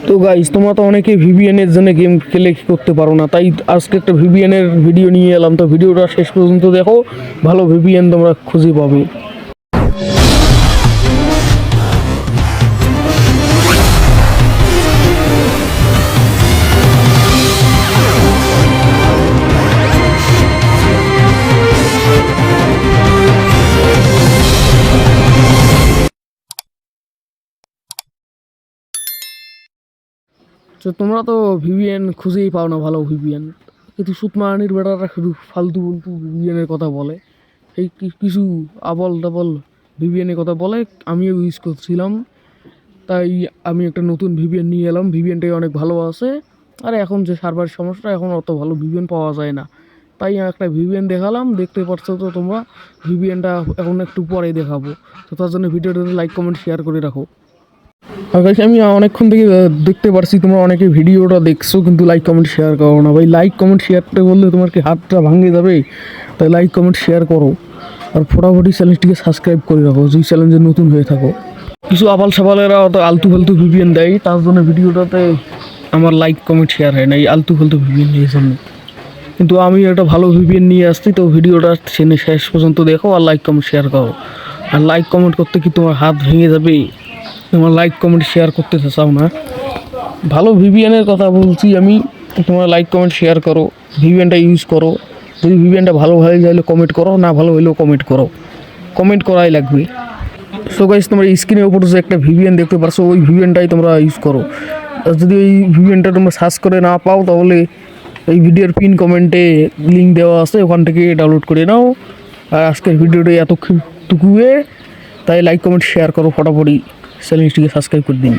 তো গাইস, তোমরা তো অনেকে ভিভিএন এর জন্য গেম খেলে করতে পারো না, তাই আজকে একটা ভিভিএন এর ভিডিও নিয়ে এলাম। তো ভিডিওটা শেষ পর্যন্ত দেখো, ভালো ভিভিএন তোমরা খুঁজে পাবে। তো তোমরা তো ভিভিএন খুঁজেই পাও না ভালো ভিভিএন, কিন্তু সুতমারানির বেটারা শুধু ফালতু ফালতু ভিভিএনের কথা বলে। এই কিছু আবল টাবল ভিভিএনের কথা বলে, আমিও ইউজ করছিলাম, তাই আমি একটা নতুন ভিভিএন নিয়ে এলাম। ভিভিএনটাই অনেক ভালো আছে, আর এখন যে সার্ভার সমস্যা, এখন অত ভালো ভিভিএন পাওয়া যায় না, তাই একটা ভিভিএন দেখালাম। দেখতে পাচ্ছ তো তোমরা, ভিভিএনটা এখন একটু পরে দেখাবো। তো তার জন্য ভিডিওটাতে লাইক কমেন্ট শেয়ার করে রাখো। আর guys, আমি অনেকক্ষণ থেকে দেখতে পারছি তোমরা অনেকে ভিডিওটা দেখছো কিন্তু লাইক কমেন্ট শেয়ার করো না। ভাই, লাইক কমেন্ট শেয়ারটা বললে তোমার কি হাতটা ভাঙে যাবে? তাই লাইক কমেন্ট শেয়ার করো, আর ফটাফটি চ্যানেলটিকে সাবস্ক্রাইব করে রাখো যদি চ্যানেলে নতুন হয়ে থাকো। কিছু আবাল সাবালেরা অত আলতু ফালতু ভিভিএন দেয়, তার জন্য ভিডিওটাতে আমার লাইক কমেন্ট শেয়ার হয় না, এই আলতু ফালতু ভিভিএন নিয়ে জন্য। কিন্তু আমি একটা ভালো ভিভিএন নিয়ে আসছি, তো ভিডিওটা শেষ পর্যন্ত দেখো আর লাইক কমেন্ট শেয়ার করো। আর লাইক কমেন্ট করতে কি তোমার হাত ভেঙে যাবে? তোমার লাইক কমেন্ট শেয়ার করতে চাও না? ভালো ভিভিএনের কথা বলছি আমি, তোমরা লাইক কমেন্ট শেয়ার করো, ভিভিএনটা ইউজ করো। যদি ভিভিএনটা ভালো হয়ে গেলে কমেন্ট করো, না ভালো হলেও কমেন্ট করো, কমেন্ট করাই লাগবে। সো গাইস, তোমরা স্ক্রিনের উপর যে একটা ভিভিএন দেখতে পারছো, ওই ভিভিএনটাই তোমরা ইউজ করো। আর যদি এই ভিভিএনটা তোমরা সার্চ করে না পাও, তাহলে এই ভিডিওর পিন কমেন্টে লিঙ্ক দেওয়া আছে, ওখান থেকে ডাউনলোড করে নাও। আর আজকের ভিডিওটা এতটুকুয়ে, তাই লাইক কমেন্ট শেয়ার করো, ফটাফটি চ্যানেলটিকে সাবস্ক্রাইব করে দিন।